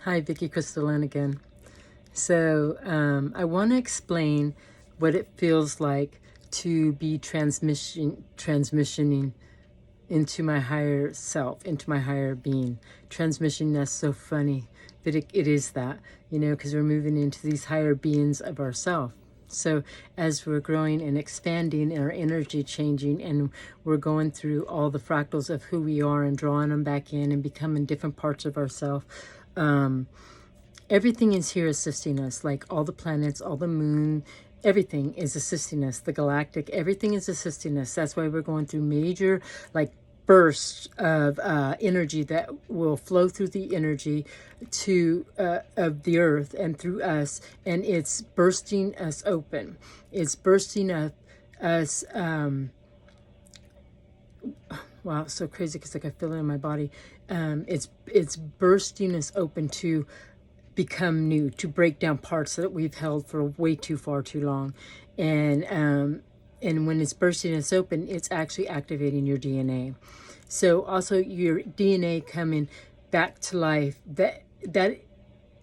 Hi, Vicky Crystalline again. So I want to explain what it feels like to be transitioning into my higher self, into my higher being. Transmission, that's so funny, but it is that, because we're moving into these higher beings of ourself. So as we're growing and expanding and our energy changing and we're going through all the fractals of who we are and drawing them back in and becoming different parts of ourselves, everything is here assisting us, like all the planets, all the moon, everything is assisting us. The galactic, everything is assisting us. That's why we're going through major, like, bursts of energy that will flow through the energy to of the earth and through us, and it's bursting us open. It's bursting up us. Wow, it's so crazy because like I feel it in my body. It's bursting us open to become new, to break down parts that we've held for way too far too long. And when it's bursting us open, it's actually activating your DNA. So also your DNA coming back to life, that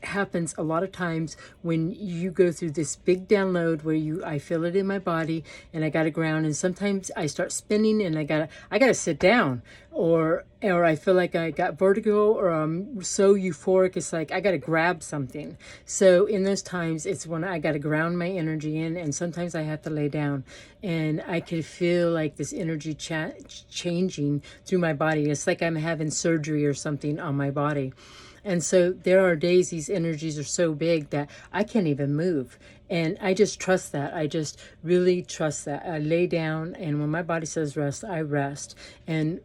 happens a lot of times when you go through this big download where I feel it in my body and I gotta ground, and sometimes I start spinning and I gotta sit down, or I feel like I got vertigo, or I'm so euphoric, it's like I gotta grab something. So in those times, it's when I gotta ground my energy in, and sometimes I have to lay down, and I could feel like this energy changing through my body. It's like I'm having surgery or something on my body. And so there are days these energies are so big that I can't even move. And I just trust that. I just really trust that. I lay down, and when my body says rest, I rest. And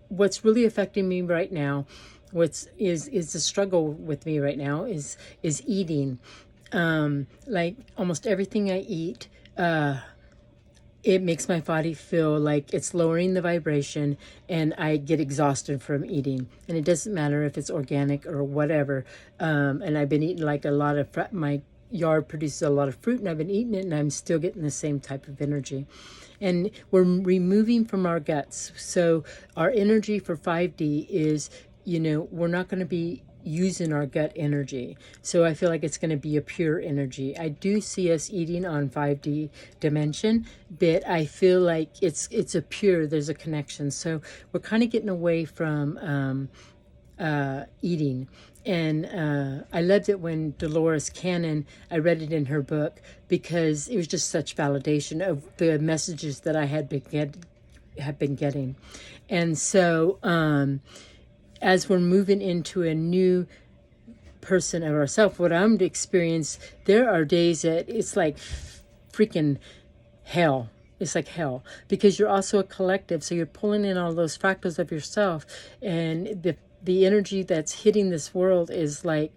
what's really affecting me right now, is the struggle with me right now is eating. Like almost everything I eat, it makes my body feel like it's lowering the vibration, and I get exhausted from eating. And it doesn't matter if it's organic or whatever. And I've been eating like a lot of, my yard produces a lot of fruit, and I've been eating it, and I'm still getting the same type of energy. And we're removing from our guts. So our energy for 5D is, we're not going to be using our gut energy. So I feel like it's going to be a pure energy. I do see us eating on 5D dimension, but I feel like it's a pure, there's a connection. So we're kind of getting away from eating. And I loved it when Dolores Cannon, I read it in her book, because it was just such validation of the messages that I had been getting. And so as we're moving into a new person of ourselves, what I'm to experience, there are days that it's like freaking hell. It's like hell, because you're also a collective. So you're pulling in all those fractals of yourself, and the energy that's hitting this world is like,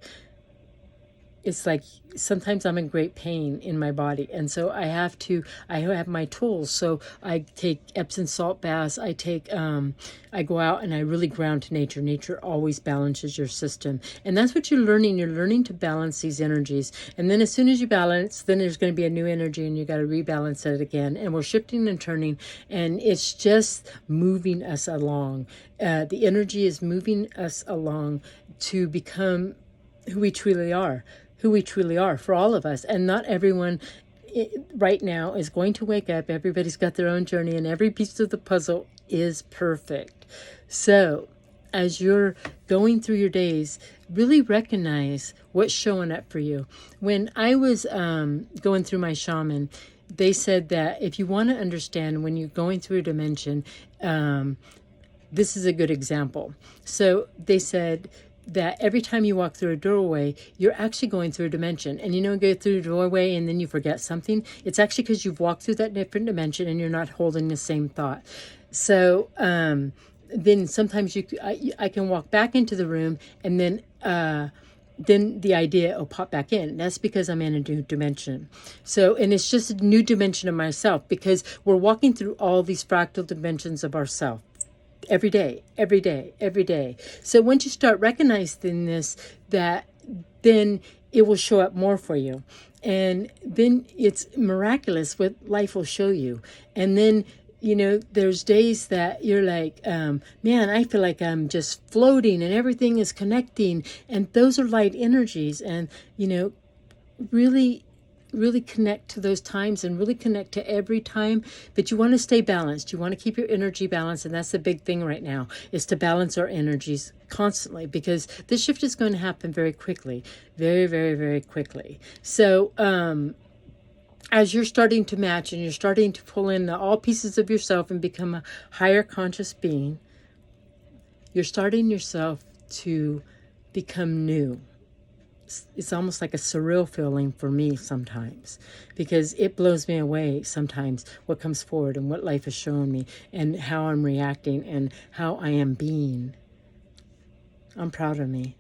it's like sometimes I'm in great pain in my body. And so I have my tools. So I take Epsom salt baths. I go out and I really ground to nature. Nature always balances your system. And that's what you're learning. You're learning to balance these energies. And then as soon as you balance, then there's going to be a new energy, and you got to rebalance it again. And we're shifting and turning, and it's just moving us along. The energy is moving us along to become who we truly are. For all of us. And not everyone right now is going to wake up. Everybody's got their own journey, and every piece of the puzzle is perfect. So as you're going through your days, really recognize what's showing up for you. When I was going through my shaman, they said that if you want to understand when you're going through a dimension, this is a good example. So they said that every time you walk through a doorway, you're actually going through a dimension. And go through a doorway and then you forget something. It's actually because you've walked through that different dimension and you're not holding the same thought. So then sometimes I can walk back into the room, and then the idea will pop back in. That's because I'm in a new dimension. So, and it's just a new dimension of myself, because we're walking through all these fractal dimensions of ourself. Every day. So once you start recognizing this, that then it will show up more for you. And then it's miraculous what life will show you. And then there's days that you're like, man, I feel like I'm just floating and everything is connecting. And those are light energies. And, really, really connect to those times and really connect to every time. But you want to stay balanced. You want to keep your energy balanced. And that's the big thing right now, is to balance our energies constantly, because this shift is going to happen very quickly, very, very, very quickly. So, as you're starting to match and you're starting to pull in all pieces of yourself and become a higher conscious being, you're starting yourself to become new. It's almost like a surreal feeling for me sometimes, because it blows me away sometimes what comes forward and what life has shown me and how I'm reacting and how I am being. I'm proud of me.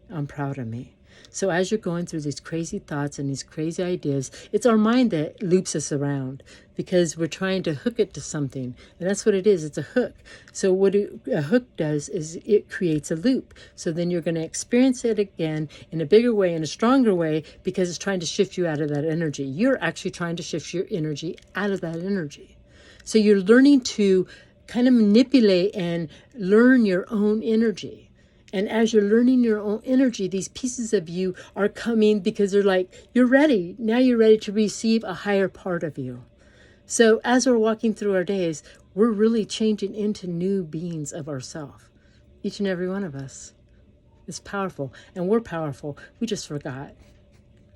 I'm proud of me. So as you're going through these crazy thoughts and these crazy ideas, it's our mind that loops us around, because we're trying to hook it to something. And that's what it is. It's a hook. So what a hook does is it creates a loop. So then you're going to experience it again in a bigger way, in a stronger way, because it's trying to shift you out of that energy. You're actually trying to shift your energy out of that energy. So you're learning to kind of manipulate and learn your own energy. And as you're learning your own energy, these pieces of you are coming because they're like, you're ready. Now you're ready to receive a higher part of you. So as we're walking through our days, we're really changing into new beings of ourselves. Each and every one of us is powerful, and we're powerful. We just forgot.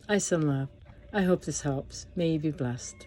I send love. I hope this helps. May you be blessed.